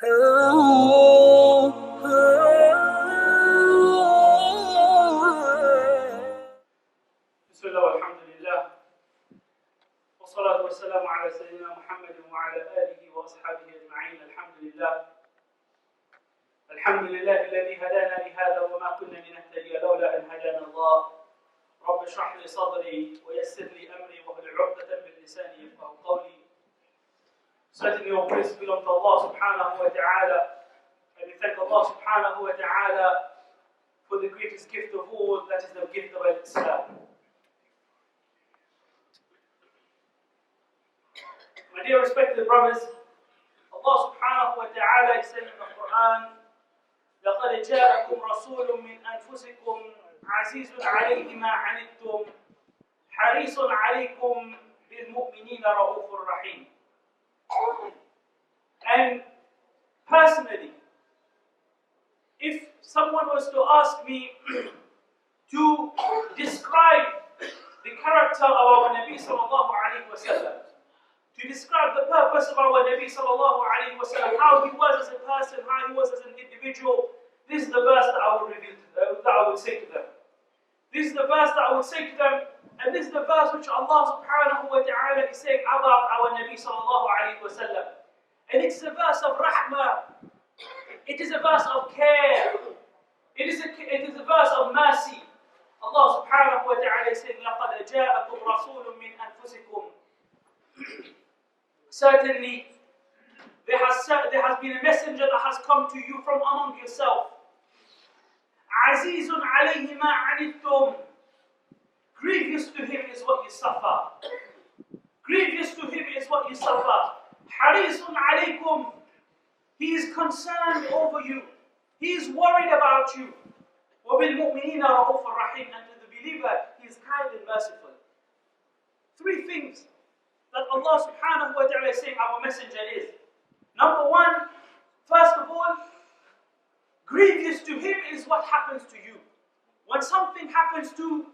بسم الله والحمد لله والصلاة والسلام على سيدنا محمد وعلى آله وأصحابه أجمعين. الحمد لله الذي هدانا لهذا وما كنا لنهتدي لولا أن هدانا الله. رب اشرح لي صدري ويسر لي أمري واحلل عقدة من لساني يفقهوا قولي. Certainly all praise belongs to Allah subhanahu wa ta'ala, and we thank Allah subhanahu wa ta'ala for the greatest gift of all, that is the gift of Islam. My dear respected brothers, Allah subhanahu wa ta'ala is saying in the Quran, لَقَدْ جَاءَكُمْ رَسُولٌ مِّنْ أَنفُسِكُمْ عَزِيزٌ عَلَيْهِ مَا عَنِتُّمْ حَرِيصٌ عَلَيْكُمْ بِالْمُؤْمِنِينَ رَءُوفٌ رَحِيمٌ. And personally, if someone was to ask me to describe the character of our Nabi sallallahu alayhi wa sallam, to describe the purpose of our Nabi sallallahu alayhi wa sallam, how he was as a person, how he was as an individual, this is the verse that I would reveal to them, that I would say to them. This is the verse that I would say to them, and this is the verse which Allah subhanahu wa ta'ala is saying about our Nabi sallallahu alayhi wa sallam. And it's a verse of rahmah. It is a verse of care. It is a verse of mercy. Allah subhanahu wa ta'ala is saying, لَقَدْ جَاءَكُمْ رَسُولٌ مِّنْ أَنفُسِكُمْ. Certainly, there has been a messenger that has come to you from among yourself. عَزِيزٌ عَلَيْهِ مَا عَنِتُّمْ. Grievous to him is what you suffer. Grievous to him is what you suffer. حَرِيصٌ عَلَيْكُمْ. He is concerned over you. He is worried about you. وَبِالْمُؤْمِنِينَ رَءُوفٌ رَحِيمٌ. And to the believer, he is kind and merciful. Three things that Allah subhanahu wa ta'ala is saying our messenger is. Number one, first of all, grievous to him is what happens to you. When something happens to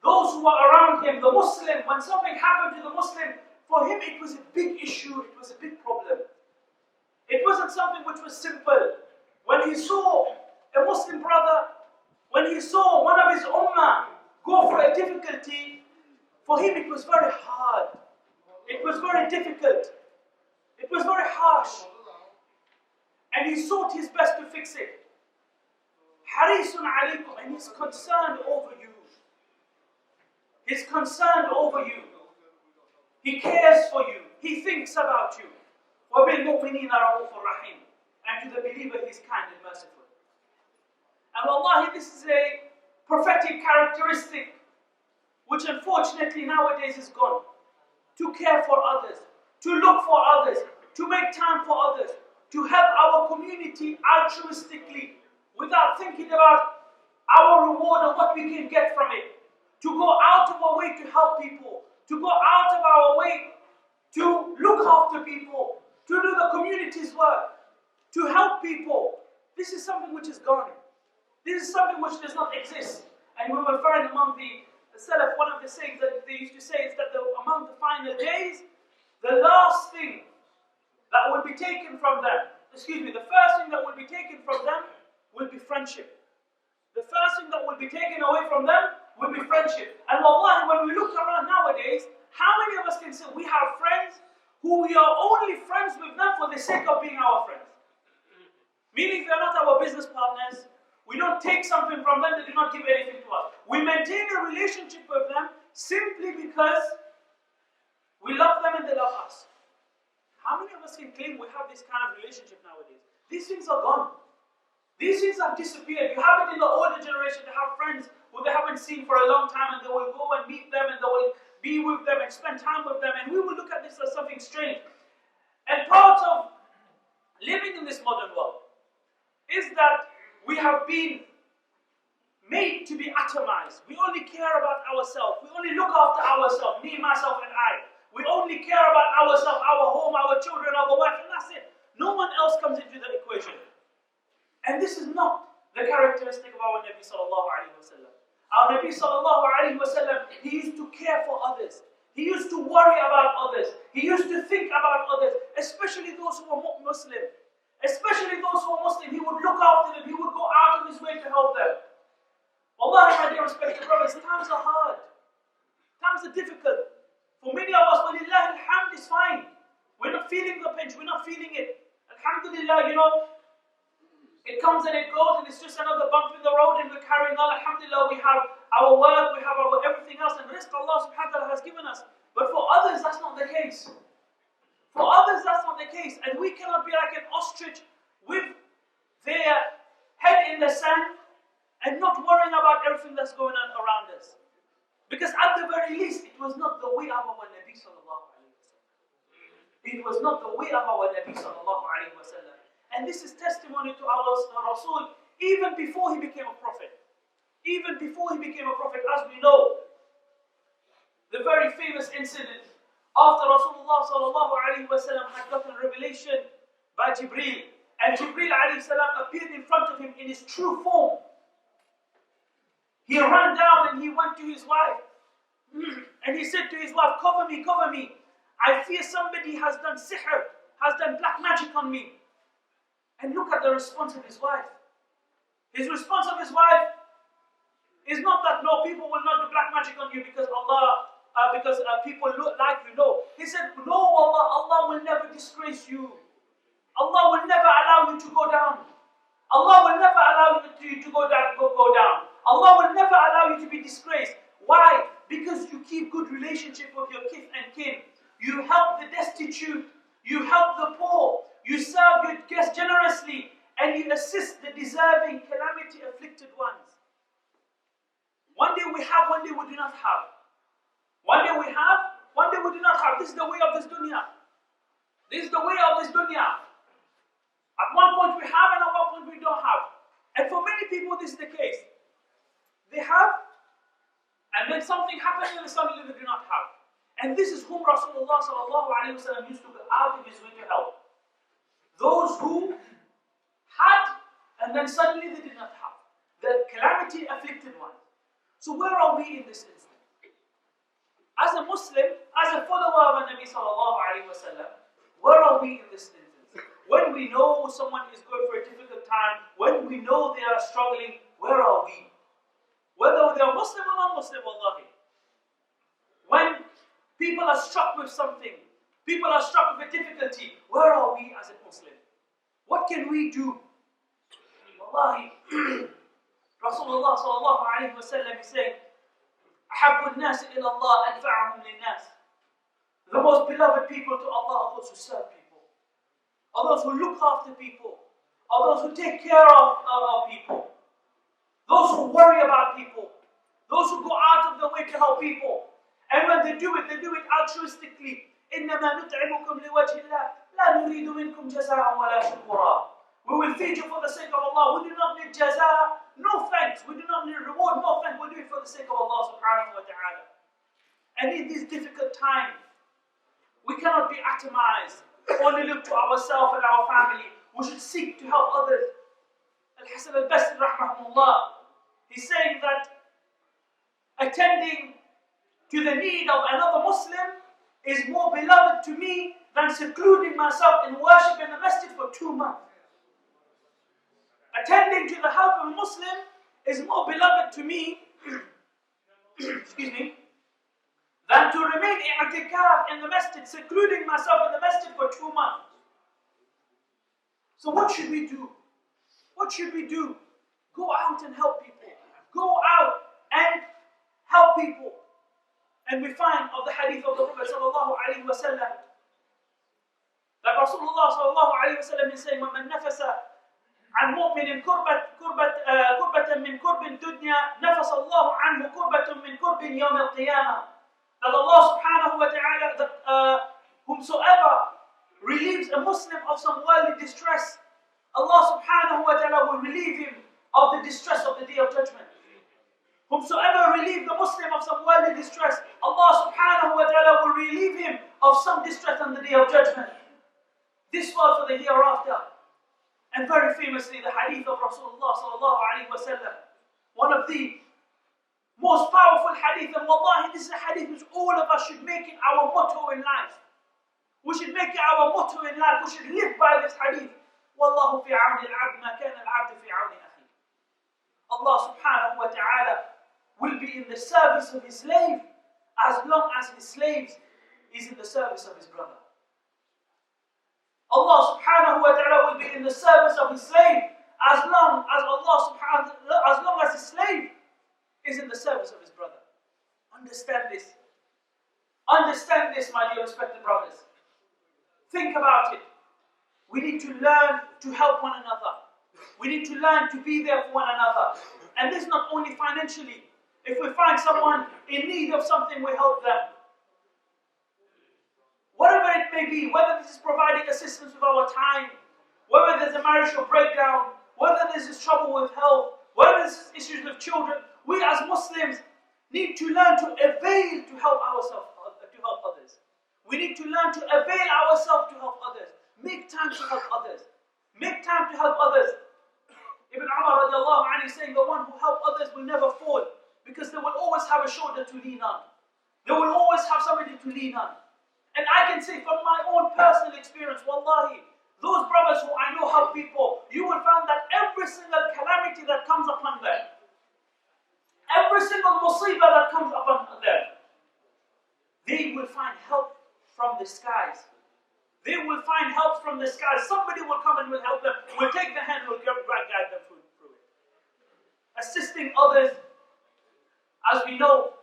those who are around him, the Muslim, when something happened to the Muslim, for him it was a big issue, it was a big problem. It wasn't something which was simple. When he saw a Muslim brother, when he saw one of his ummah go for a difficulty, for him it was very hard. It was very difficult. It was very harsh. And he sought his best to fix it. Harisun alaykum, and he's concerned over you. He's concerned over you. He cares for you. He thinks about you. وَبِالْمُؤْمِنِينَ رَءُوفٌ رَحِيمٌ. And to the believer, he's kind and merciful. And wallahi, this is a prophetic characteristic which unfortunately nowadays is gone. To care for others, to look for others, to make time for others, to help our community altruistically without thinking about our reward and what we can get from it. To go out of our way to help people, to go out of our way to look after people, to do the community's work, to help people. This is something which is gone. This is something which does not exist. And we will find among the Salaf, one of the sayings that they used to say is that among the final days, the last thing that will be taken from them, the first thing that will be taken from them will be friendship. The first thing that will be taken away from them will be friendship. And wallahi, when we look around nowadays, how many of us can say we have friends who we are only friends with them for the sake of being our friends? Meaning they are not our business partners. We don't take something from them, they do not give anything to us. We maintain a relationship with them simply because we love them and they love us. How many of us can claim we have this kind of relationship nowadays? These things are gone. These things have disappeared. You have it in the older generation. They have friends who they haven't seen for a long time, and they will go and meet them, and they will be with them and spend time with them, and we will look at this as something strange. And part of living in this modern world is that we have been made to be atomized. We only care about ourselves. We only look after ourselves, me, myself, and I. We only care about ourselves, our home, our children, our wife, and that's it. No one else comes into the equation. And this is not the characteristic of our Nabi sallallahu alayhi wa sallam. Our Nabi sallallahu alayhi wa sallam, he used to care for others. He used to worry about others. He used to think about others, especially those who were Muslim. Especially those who are Muslim, he would look after them, he would go out of his way to help them. Wallahi, my dear respected brothers, times are hard. Times are difficult. For many of us, walillahi alhamd, is fine. We're not feeling the pinch, we're not feeling it. Alhamdulillah, it comes and it goes, and it's just another bump in the road, and we're carrying on. Alhamdulillah, we have our work, we have our everything else, and rest Allah subhanahu wa ta'ala has given us. But for others, that's not the case. For others, that's not the case. And we cannot be like an ostrich with their head in the sand and not worrying about everything that's going on around us. Because at the very least, it was not the way of our Nabi sallallahu alayhi wa sallam. It was not the way of our Nabi sallallahu alayhi wa sallam. And this is testimony to our Rasul even before he became a prophet. Even before he became a prophet, as we know, the very famous incident after Rasulullah sallallahu alayhi wa sallam had gotten revelation by Jibreel, and Jibreel alayhi salam appeared in front of him in his true form. He ran down and he went to his wife, and he said to his wife, cover me, cover me. I fear somebody has done sihr, has done black magic on me. And look at the response of his wife. His response of his wife is not that, no, people will not do black magic on you because people look like you. No. He said, no, Allah will never disgrace you. Allah will never allow you to go down. Allah will never allow you to go down. Allah will never allow you to be disgraced. Why? Because you keep good relationship with your kith and kin. You help the destitute. You help the poor. You serve your guests generously. And you assist the deserving, calamity-afflicted ones. One day we have, one day we do not have. One day we have, one day we do not have. This is the way of this dunya. This is the way of this dunya. At one point we have, and at one point we don't have. And for many people this is the case. They have, and then something happens and suddenly they do not have. And this is whom Rasulullah sallallahu alayhi wa sallam used to go out of his way to help. Those who had, and then suddenly they did not have. The calamity-afflicted ones. So where are we in this instance? As a Muslim, as a follower of Nabi sallallahu alayhi wa sallam, where are we in this instance? When we know someone is going for a difficult time, when we know they are struggling, where are we? Whether they are Muslim or non-Muslim, wallahi. When people are struck with something, people are struck with a difficulty, where are we as a Muslim? What can we do? Wallahi, Rasulullah sallallahu alayhi wa sallam is saying, أحب الناس إلى الله أنفعهم للناس. The most beloved people to Allah are those who serve people, are those who look after people, are those who take care of people, those who worry about people, those who go out of the way to help people. And when they do it altruistically. إنما نطعمكم لوجه الله لا نريد منكم جزاء ولا شكورا. We will feed you for the sake of Allah. We do not need jaza, no thanks. We do not need reward, no thanks. We do it for the sake of Allah subhanahu wa ta'ala. And in these difficult times, we cannot be atomized, only look to ourselves and our family. We should seek to help others. Al-Hasan al-Basri rahmahullah, he's saying that attending to the need of another Muslim is more beloved to me than secluding myself in worship in the masjid for 2 months. Attending to the help of a Muslim is more beloved to me excuse me, than to remain i'tikaf in the masjid, secluding myself in the masjid for 2 months. So what should we do? What should we do? Go out and help people. Go out and help people. And we find of the hadith of the Prophet sallallahu alayhi wa sallam that Rasulullah sallallahu alayhi wa sallam is saying, وَمَنْ نَفَسَ عن مؤمن كربة من كرب الدنيا نفس الله عنه كربة من كرب يوم القيامة. That Allah subhanahu wa ta'ala, that whomsoever relieves a Muslim of some worldly distress, Allah subhanahu wa ta'ala will relieve him of the distress of the Day of Judgment. Whomsoever relieves the Muslim of some worldly distress, Allah subhanahu wa ta'ala will relieve him of some distress on the Day of Judgment. This world for the hereafter. And very famously, the hadith of Rasulullah sallallahu alayhi wa sallam, one of the most powerful hadith, and wallahi, this is a hadith which all of us should make it our motto in life. We should make it our motto in life. We should live by this hadith. Wallahi, الله في عون العبد ما كان العبد في عون أخيه. Allah subhanahu wa ta'ala will be in the service of his slave as long as his slave is in the service of his brother. Allah subhanahu wa ta'ala will be in the service of his slave as long as his slave is in the service of his brother. Understand this. Understand this, my dear respected brothers. Think about it. We need to learn to help one another. We need to learn to be there for one another. And this not only financially. If we find someone in need of something, we help them. Whatever it may be, whether this is providing assistance with our time, whether there's a marital breakdown, whether there's this trouble with health, whether there's issues with children, we as Muslims need to learn to avail to help ourselves, to help others. We need to learn to avail ourselves to help others. Make time to help others. Make time to help others. Ibn Ammaar radiallahu anhu is saying the one who helps others will never fall because they will always have a shoulder to lean on. They will always have somebody to lean on. And I can say from my own personal experience, wallahi, those brothers who I know help people, you will find that every single calamity that comes upon them, every single musibah that comes upon them, they will find help from the skies. They will find help from the skies. Somebody will come and will help them, will take the hand, will guide them through it. Assisting others, as we know,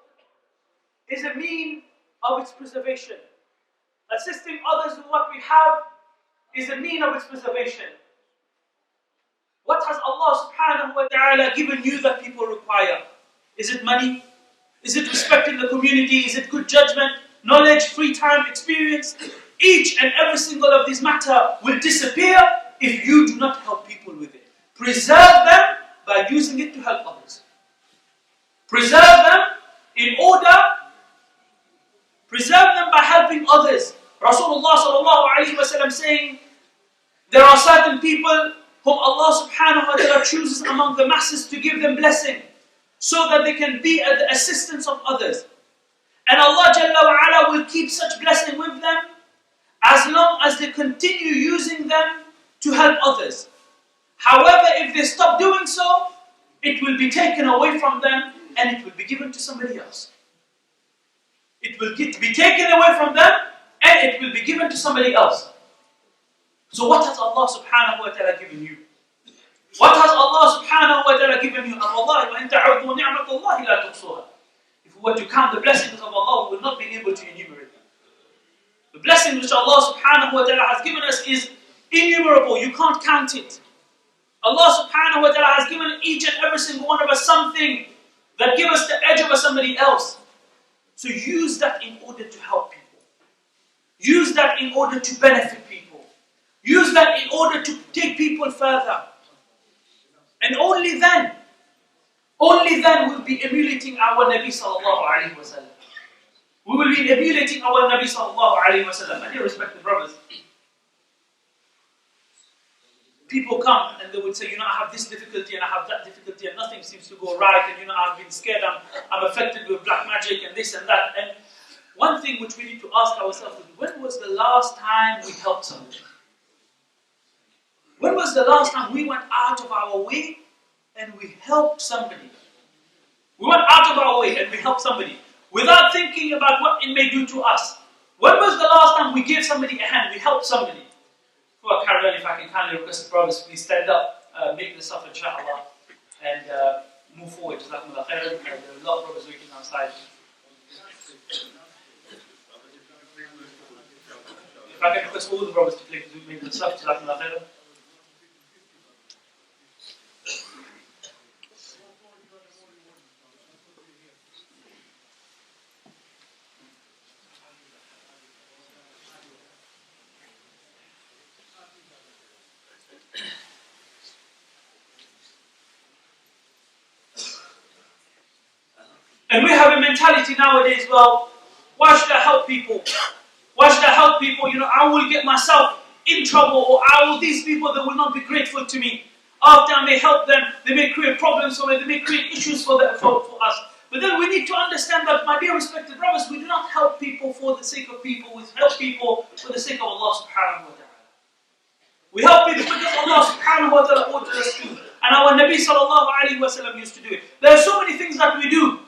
is a mean of its preservation. Assisting others with what we have is a mean of its preservation. What has Allah subhanahu wa ta'ala given you that people require? Is it money? Is it respect in the community? Is it good judgment, knowledge, free time, experience? Each and every single of these matter will disappear if you do not help people with it. Preserve them by using it to help others. Preserve them preserve them by helping others. Rasulullah sallallahu alayhi wa sallam saying, there are certain people whom Allah subhanahu wa ta'ala chooses among the masses to give them blessing so that they can be at the assistance of others. And Allah Jalla wa ala will keep such blessing with them as long as they continue using them to help others. However, if they stop doing so, it will be taken away from them and it will be given to somebody else. It will be taken away from them and it will be given to somebody else. So what has Allah subhanahu wa ta'ala given you? What has Allah subhanahu wa ta'ala given you? And Allah, وَإِن تَعُدُّوا نِعْمَةَ اللَّهِ لَا تُحْصُوهَا. If we were to count the blessings of Allah, we will not be able to enumerate them. The blessing which Allah subhanahu wa ta'ala has given us is innumerable. You can't count it. Allah subhanahu wa ta'ala has given each and every single one of us something that gives us the edge over somebody else. So use that in order to help people. Use that in order to benefit people. Use that in order to take people further. And only then we'll be emulating our Nabi sallallahu alayhi wa sallam. We will be emulating our Nabi sallallahu alayhi wa sallam. And dear respected brothers, people come and they would say, I have this difficulty and I have that difficulty and nothing seems to go right and I've been scared, I'm affected with black magic and this and that. And one thing which we need to ask ourselves is, when was the last time we helped somebody? When was the last time we went out of our way and we helped somebody? We went out of our way and we helped somebody without thinking about what it may do to us. When was the last time we gave somebody a hand, we helped somebody? Before I carry on, if I can kindly request the brothers, please stand up, make the saf inshallah, and move forward. Jazakumullah khairan. There are a lot of brothers waiting outside. If I can request all the brothers to please make the saf, Jazakumullah khairan. And we have a mentality nowadays, well, why should I help people? Why should I help people? I will get myself in trouble, or these people, they will not be grateful to me. After I may help them, they may create problems for me, they may create issues for us. But then we need to understand that, my dear respected brothers, we do not help people for the sake of people, we help people for the sake of Allah subhanahu wa ta'ala. We help people because Allah subhanahu ta'ala ordered us to. And our Nabi sallallahu alayhi wa sallam used to do it. There are so many things that we do.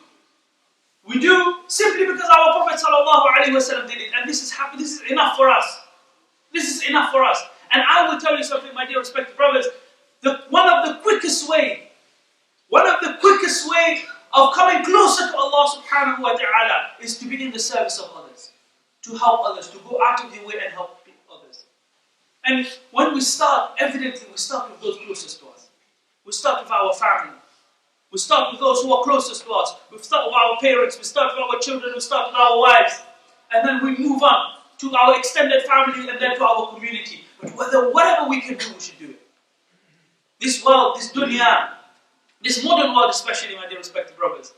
We do simply because our Prophet sallallahu alayhi wa sallam did it. And this is happy. This is enough for us. This is enough for us. And I will tell you something, my dear respected brothers. One of the quickest way of coming closer to Allah subhanahu wa ta'ala is to be in the service of others. To help others, to go out of your way and help others. And when we start, evidently we start with those closest to us. We start with our family. We start with those who are closest to us. We start with our parents, we start with our children, we start with our wives. And then we move on to our extended family and then to our community. But whatever we can do, we should do it. This world, this dunya, this modern world especially, my dear respected brothers,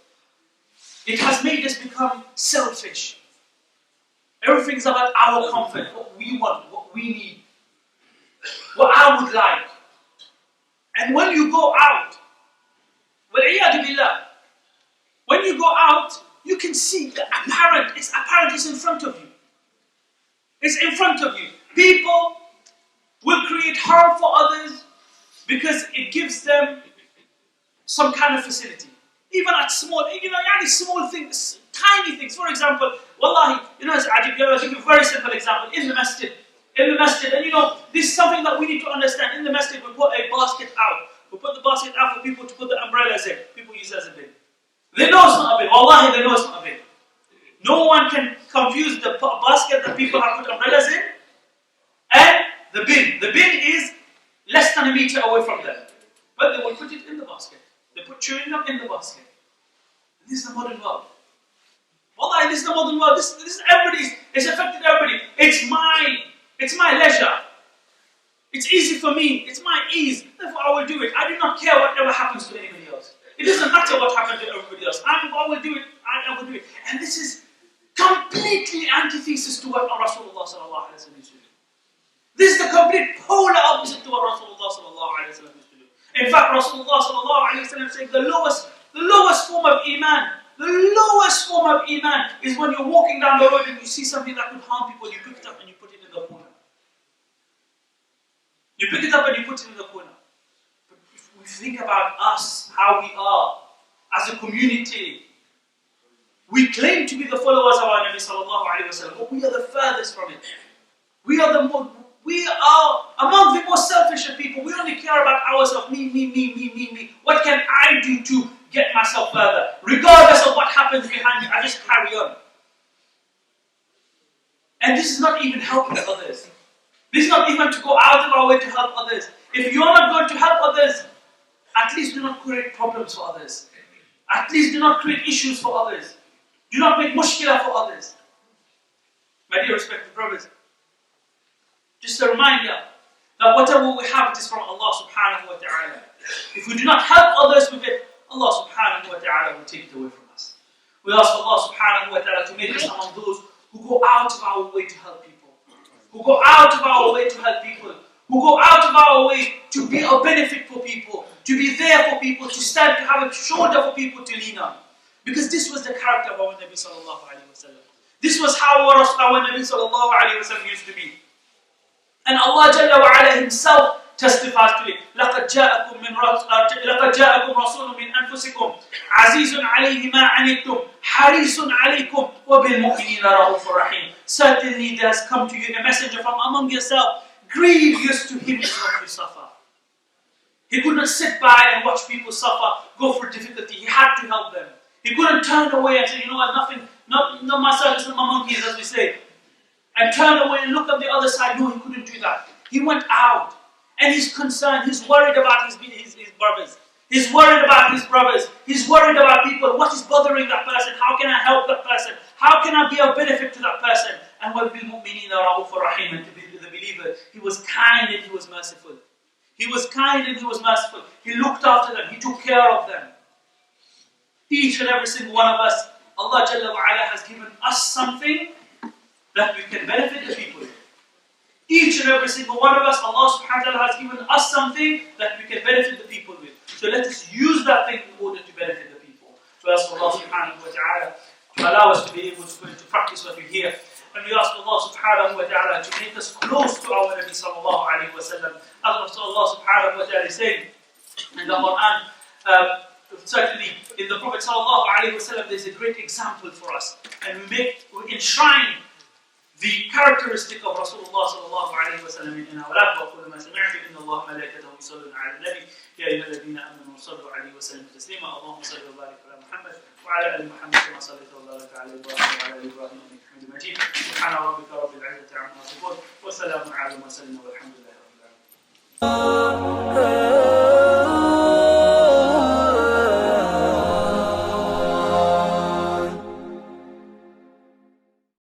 it has made us become selfish. Everything is about our comfort, what we want, what we need, what I would like. And when you go out, when you go out, you can see the apparent, it's in front of you. It's in front of you. People will create harm for others because it gives them some kind of facility. Even at small things, tiny things. For example, wallahi, I'll give you a very simple example. In the masjid, and this is something that we need to understand. In the masjid, we put a basket out. We put the basket out for people to put the umbrellas in. People use it as a bin. They know it's not a bin. Wallahi, they know it's not a bin. No one can confuse the basket that people have put umbrellas in and the bin. The bin is less than a meter away from them. But they will put it in the basket. They put chewing gum in the basket. This is the modern world. Wallahi, this is the modern world. This is everybody's. It's affected everybody. It's my leisure. It's easy for me. It's my ease. Therefore, I will do it. I do not care whatever happens to anybody else. It doesn't matter what happens to everybody else. I will do it. I will do it. And this is completely antithesis to what Rasulullah sallallahu alaihi wasallam used to do. This is the complete polar opposite to what Rasulullah sallallahu alaihi wasallam used to do. In fact, Rasulullah sallallahu alaihi wasallam said the lowest form of iman. The lowest form of iman is when you're walking down the road and you see something that could harm people, you pick it up and you put it in the corner. You pick it up and you put it in the corner. But if we think about us, how we are, as a community, we claim to be the followers of our Nabi sallallahu alaihi wasallam, but we are the furthest from it. We are among the most selfish of people. We only care about ourselves, me. What can I do to get myself further? Regardless of what happens behind me, I just carry on. And this is not even helping others. This is not even to go out of our way to help others. If you are not going to help others, at least do not create problems for others. At least do not create issues for others. Do not make mushkilah for others. My dear respected brothers, just a reminder that whatever we have, it is from Allah subhanahu wa ta'ala. If we do not help others with it, Allah subhanahu wa ta'ala will take it away from us. We ask Allah subhanahu wa ta'ala to make us among those who go out of our way to help people. Who go out of our way to help people. Who go out of our way to be a benefit for people. To be there for people. To stand, to have a shoulder for people to lean on. Because this was the character of our Nabi sallallahu alayhi wa sallam. This was how our Nabi sallallahu alayhi wa sallam used to be. And Allah Jalla wa Ala Himself testifies to it. لَقَدْ جَاءَكُمْ رَسُولٌ مِّنْ أَنفُسِكُمْ عَزِيزٌ عَلَيْهِ مَا عَنِتُّمْ حَرِيصٌ عَلَيْكُمْ وَبِالْمُؤْمِنِينَ رَءُوفٌ رَحِيمٌ. Certainly there has come to you a messenger from among yourself, grievous to him is what you suffer. He could not sit by and watch people suffer, go through difficulty. He had to help them. He couldn't turn away and say, you know what, not my circus, not my monkeys, as we say. And turn away and look on the other side. No, he couldn't do that. He went out. And he's concerned, he's worried about his brothers. He's worried about his brothers. He's worried about people. What is bothering that person? How can I help that person? How can I be of benefit to that person? And وَبِالْمُؤْمِنِينَ رَءُوفٌ رَحِيمٌ. And to be the believer, he was kind and he was merciful. He was kind and he was merciful. He looked after them. He took care of them. Each and every single one of us, Allah Jalla wa Ala has given us something that we can benefit the people with. Each and every single one of us, Allah subhanahu wa ta'ala has given us something that we can benefit the people with. So let us use that thing in order to benefit the people. So ask Allah subhanahu wa ta'ala to allow us to be able to put into practice what we hear. And we ask Allah subhanahu wa ta'ala to make us close to our Nabi sallallahu alayhi wa sallam. As Allah subhanahu wa ta'ala is saying in the Quran, certainly in the Prophet sallallahu alayhi wa sallam, there's a great example for us. And we enshrine the characteristic of Rasulullah sallallahu alayhi wa sallam in our life. وَقُلُ مَا سَمِعْتُ إِنَّ اللَّهَ مَلَائِكَتَهُ يُصَلُّونَ عَلَى النَّبِيِّ يَا أَيُّهَا الَّذِينَ آمَنُوا صَلُّوا عَلَيْهِ وَسَلِّمُوا تَسْلِيمًا اللهم صل وبارك على محمد وعلى آل محمد كما صليت وبارك على إبراهيم وعلى آل إبراهيم إنك حميد مجيد سبحان ربك رب العزة عما يصفون وسلام على المرسلين والحمد لله رب العالمين.